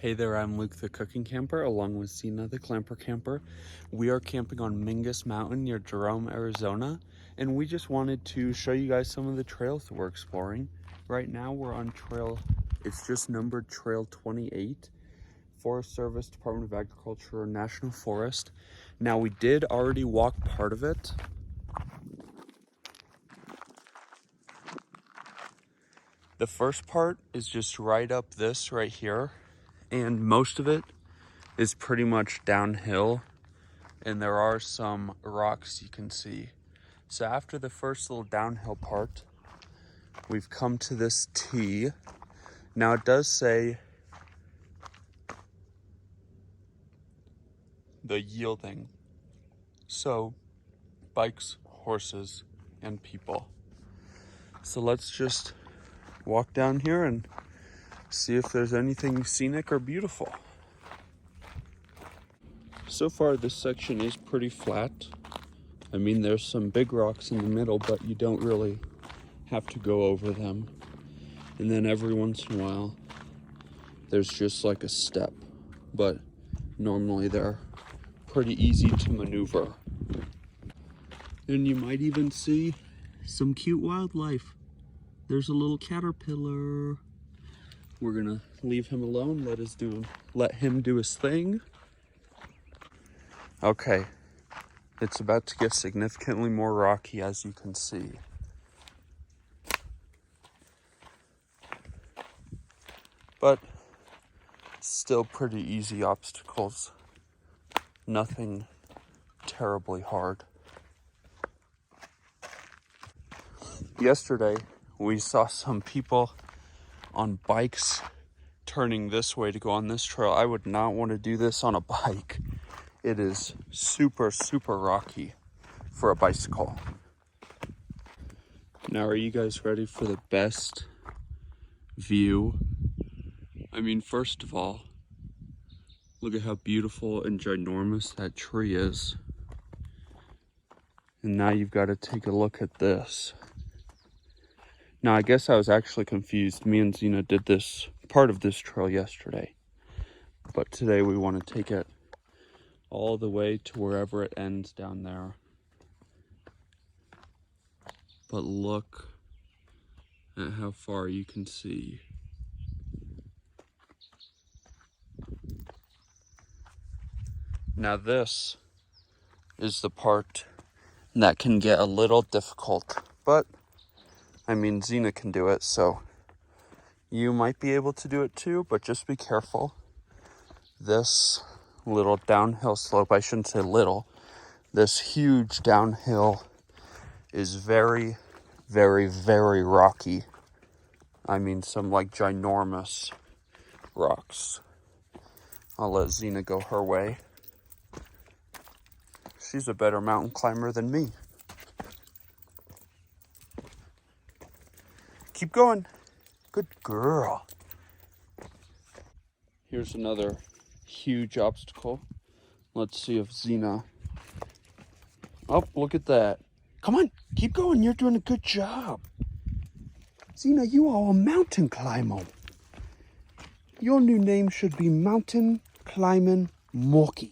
Hey there, I'm Luke the Cooking Camper, along with Zena the Clamper Camper. We are camping on Mingus Mountain near Jerome, Arizona, and we just wanted to show you guys some of the trails that we're exploring. Right now we're on trail, it's just numbered Trail 28, Forest Service, Department of Agriculture, National Forest. Now we did already walk part of it. The first part is just right up this right here, and most of it is pretty much downhill, and there are some rocks you can see. So after the first little downhill part, we've come to this T. Now it does say the yielding. So bikes, horses, and people. So let's just walk down here and see if there's anything scenic or beautiful. So far this section is pretty flat. I mean, there's some big rocks in the middle, but you don't really have to go over them. And then every once in a while, there's just like a step, but normally they're pretty easy to maneuver. And you might even see some cute wildlife. There's a little caterpillar. We're gonna leave him alone, let him do his thing. Okay, it's about to get significantly more rocky, as you can see. But still pretty easy obstacles. Nothing terribly hard. Yesterday, we saw some people on bikes turning this way to go on this trail. I would not want to do this on a bike. It is super, super rocky for a bicycle. Now, are you guys ready for the best view? I mean, first of all, look at how beautiful and ginormous that tree is. And now you've got to take a look at this. Now, I guess I was actually confused. Me and Zena did this part of this trail yesterday, but today we want to take it all the way to wherever it ends down there. But look at how far you can see. Now this is the part that can get a little difficult, but I mean, Zena can do it, so you might be able to do it too, but just be careful. This little downhill slope, I shouldn't say little, this huge downhill is very, very, very rocky. I mean, some like ginormous rocks. I'll let Zena go her way. She's a better mountain climber than me. Keep going. Good girl. Here's another huge obstacle. Let's see if Zena... Oh, look at that. Come on, keep going. You're doing a good job. Zena, you are a mountain climber. Your new name should be Mountain Climbing Morky.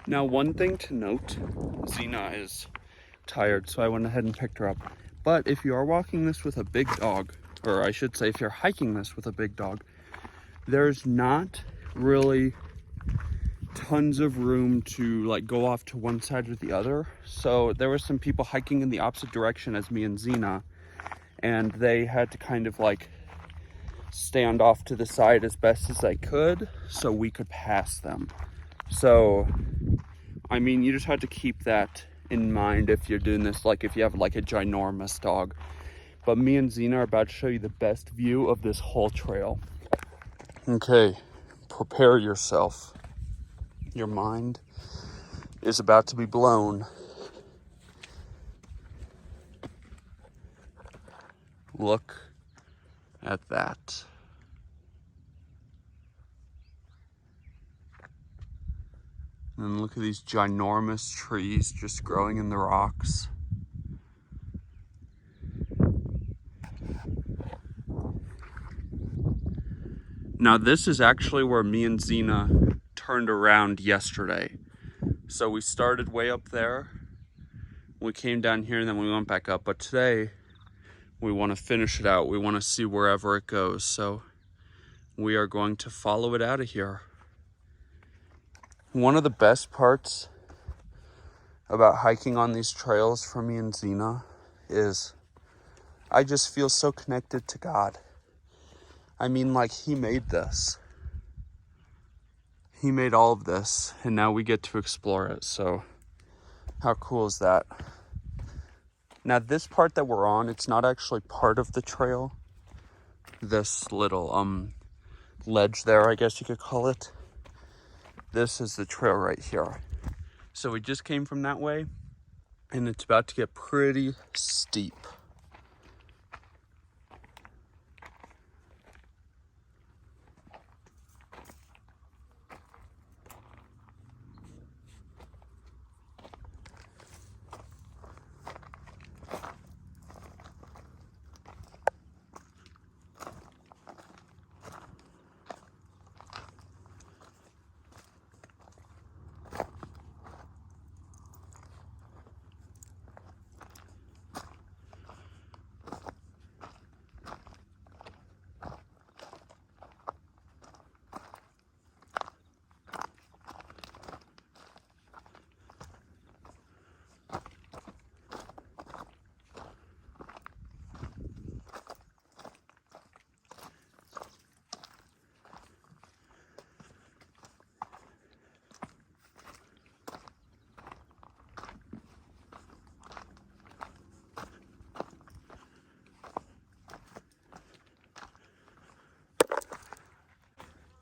Now, one thing to note, Zena is tired, so I went ahead and picked her up. But if you are walking this with a big dog, or I should say if you're hiking this with a big dog, there's not really tons of room to like go off to one side or the other. So there were some people hiking in the opposite direction as me and Zena, and they had to kind of like stand off to the side as best as they could so we could pass them. So, I mean, you just have to keep that in mind if you're doing this, like if you have like a ginormous dog. But me and Zena are about to show you the best view of this whole trail. Okay, prepare yourself. Your mind is about to be blown. Look at that. And look at these ginormous trees just growing in the rocks. Now this is actually where me and Zena turned around yesterday. So we started way up there, we came down here, and then we went back up. But today we want to finish it out. We want to see wherever it goes. So we are going to follow it out of here. One of the best parts about hiking on these trails for me and Zena is I just feel so connected to God. I mean, like, he made this. He made all of this, and now we get to explore it. So how cool is that? Now this part that we're on, it's not actually part of the trail. This little ledge there, I guess you could call it. This is the trail right here. So we just came from that way, and it's about to get pretty steep.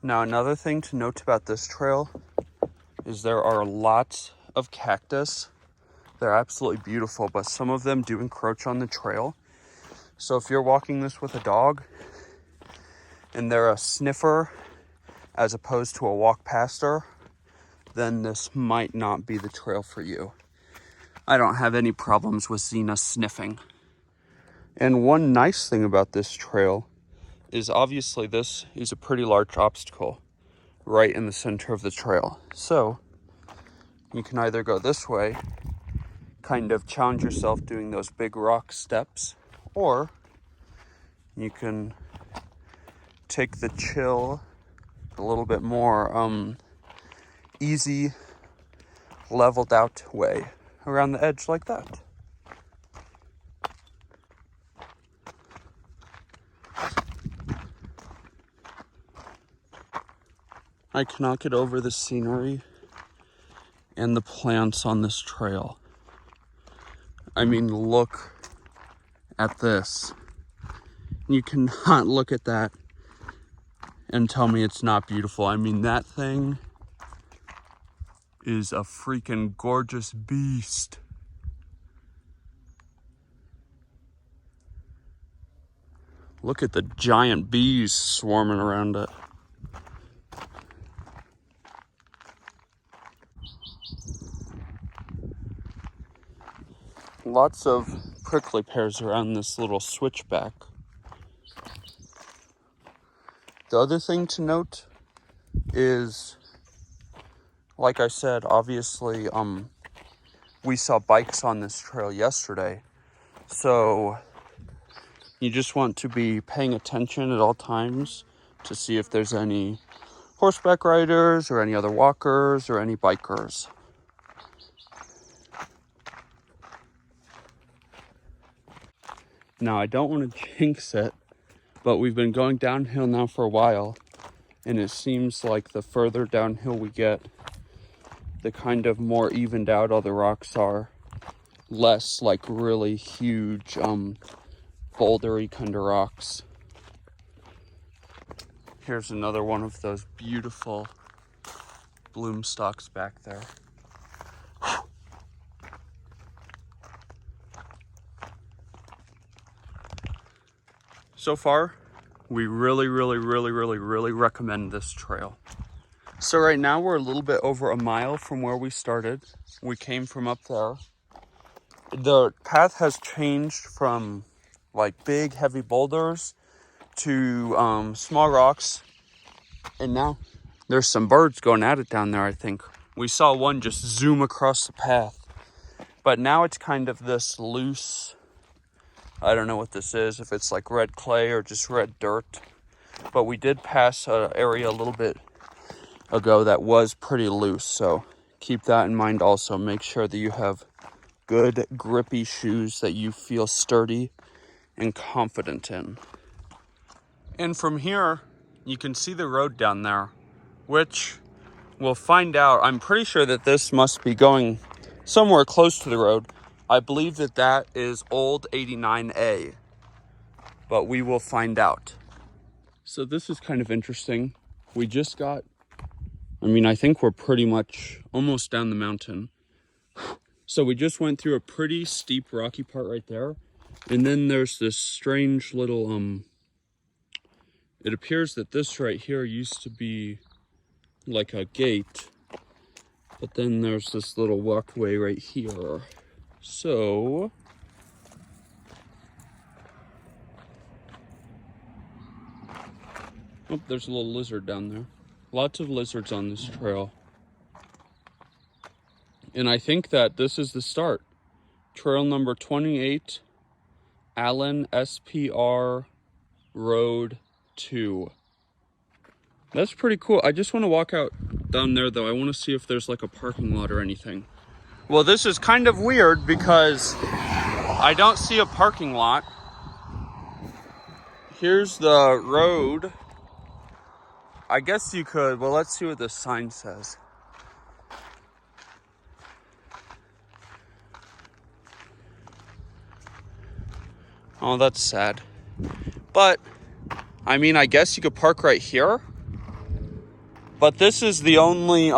Now another thing to note about this trail is there are lots of cactus. They're absolutely beautiful, but some of them do encroach on the trail. So if you're walking this with a dog and they're a sniffer as opposed to a walk paster, then this might not be the trail for you. I don't have any problems with Zena sniffing. And one nice thing about this trail is obviously this is a pretty large obstacle right in the center of the trail. So you can either go this way, kind of challenge yourself doing those big rock steps, or you can take the chill, a little bit more easy, leveled out way around the edge like that. I cannot get over the scenery and the plants on this trail. I mean, look at this. You cannot look at that and tell me it's not beautiful. I mean, that thing is a freaking gorgeous beast. Look at the giant bees swarming around it. Lots of prickly pears around this little switchback. The other thing to note is, like I said, obviously, we saw bikes on this trail yesterday. So you just want to be paying attention at all times to see if there's any horseback riders or any other walkers or any bikers. Now, I don't want to jinx it, but we've been going downhill now for a while, and it seems like the further downhill we get, the kind of more evened out all the rocks are, less like really huge bouldery kind of rocks. Here's another one of those beautiful bloom stalks back there. So far, we really recommend this trail. So right now we're a little bit over a mile from where we started. We came from up there. The path has changed from like big heavy boulders to small rocks, and now there's some birds going at it down there. I think we saw one just zoom across the path, but now it's kind of this loose, I don't know what this is, if it's like red clay or just red dirt, but we did pass an area a little bit ago that was pretty loose, so keep that in mind. Also make sure that you have good grippy shoes that you feel sturdy and confident in. And from here you can see the road down there, which we'll find out. I'm pretty sure that this must be going somewhere close to the road. I believe that that is old 89A, but we will find out. So this is kind of interesting. We just got, I think we're pretty much almost down the mountain. So we just went through a pretty steep rocky part right there. And then there's this strange little, it appears that this right here used to be like a gate. But then there's this little walkway right here. So oh, there's a little lizard down there. Lots of lizards on this trail. And I think that this is the start. Trail number 28, Allen SPR Road 2. That's pretty cool. I just want to walk out down there though. I want to see if there's like a parking lot or anything. Well, this is kind of weird because I don't see a parking lot. Here's the road. I guess you could, well, let's see what the sign says. Oh, that's sad. But, I guess you could park right here. But this is the only,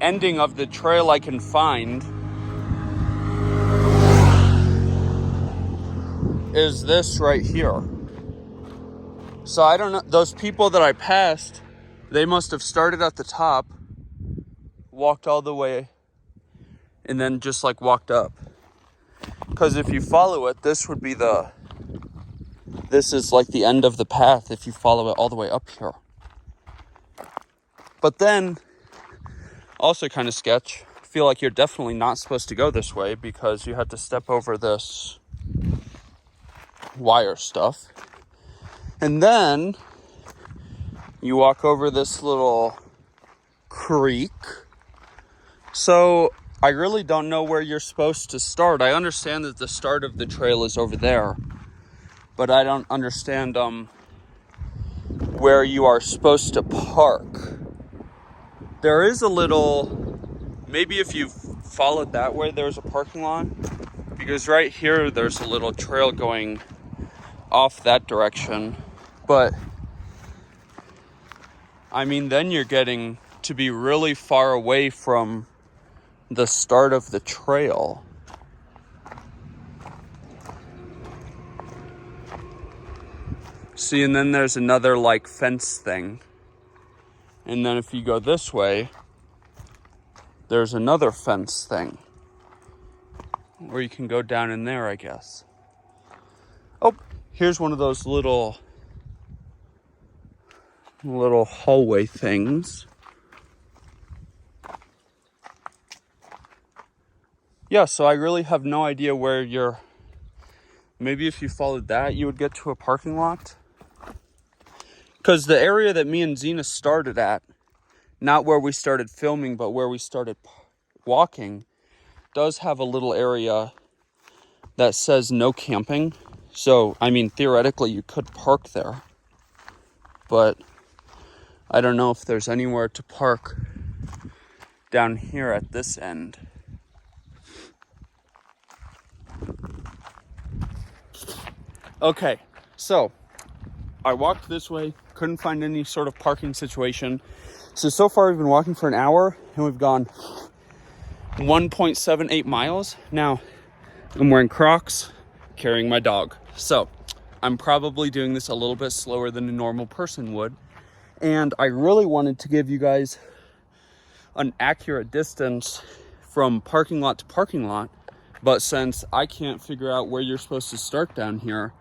ending of the trail I can find. Is this right here. So I don't know, those people that I passed, they must have started at the top, walked all the way, and then just walked up. Because if you follow it, this is the end of the path if you follow it all the way up here. But then, also kind of sketch, I feel like you're definitely not supposed to go this way because you have to step over this wire stuff. And then you walk over this little creek. So I really don't know where you're supposed to start. I understand that the start of the trail is over there, but I don't understand where you are supposed to park. There is a little, maybe if you followed that way, there's a parking lot, because right here there's a little trail going off that direction. But then you're getting to be really far away from the start of the trail. See, and then there's another fence thing. And then if you go this way, there's another fence thing. Or you can go down in there, I guess. Oh, here's one of those little hallway things. Yeah, so I really have no idea where you're. Maybe if you followed that, you would get to a parking lot. Because the area that me and Zena started at, not where we started filming, but where we started walking, does have a little area that says no camping. So, theoretically, you could park there. But I don't know if there's anywhere to park down here at this end. Okay, so I walked this way, couldn't find any sort of parking situation. So far we've been walking for an hour and we've gone 1.78 miles. Now, I'm wearing Crocs, carrying my dog. So, I'm probably doing this a little bit slower than a normal person would. And I really wanted to give you guys an accurate distance from parking lot to parking lot. But since I can't figure out where you're supposed to start down here,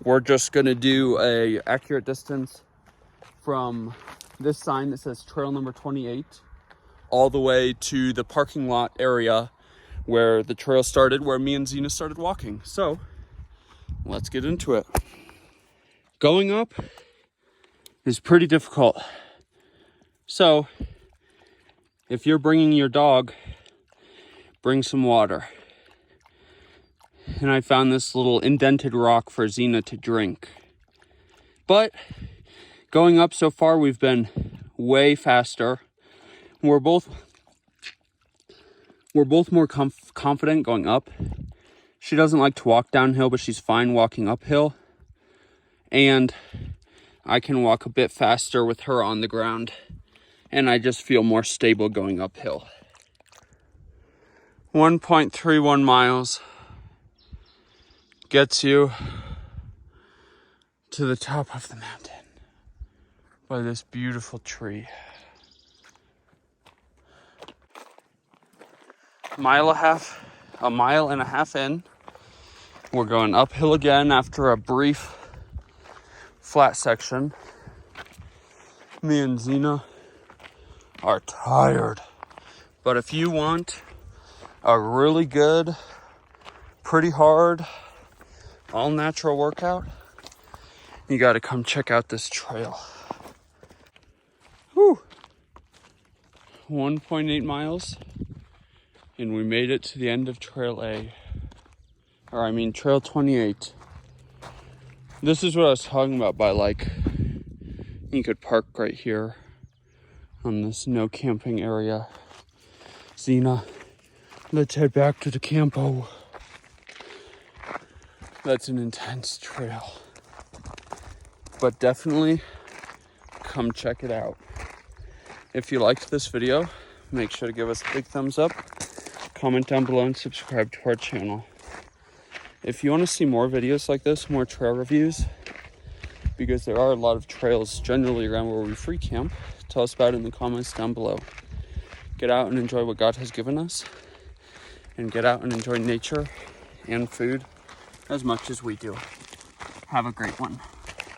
we're just gonna do a accurate distance from this sign that says trail number 28 all the way to the parking lot area where the trail started, where me and Zena started walking. So let's get into it. Going up is pretty difficult. So if you're bringing your dog, bring some water. And I found this little indented rock for Zena to drink. But going up so far, we've been way faster. We're both more confident going up. She doesn't like to walk downhill, but she's fine walking uphill. And I can walk a bit faster with her on the ground. And I just feel more stable going uphill. 1.31 miles gets you to the top of the mountain by this beautiful tree. A mile and a half in, we're going uphill again after a brief flat section. Me and Zena are tired, but if you want a really good, pretty hard, all natural workout, you got to come check out this trail. Whew. 1.8 miles, and we made it to the end of trail trail 28. This is what I was talking about by you could park right here on this no camping area. Zena, let's head back to the campo. That's an intense trail. But definitely come check it out. If you liked this video, make sure to give us a big thumbs up, comment down below, and subscribe to our channel. If you want to see more videos like this, more trail reviews, because there are a lot of trails generally around where we free camp, tell us about it in the comments down below. Get out and enjoy what God has given us, and get out and enjoy nature and food as much as we do. Have a great one.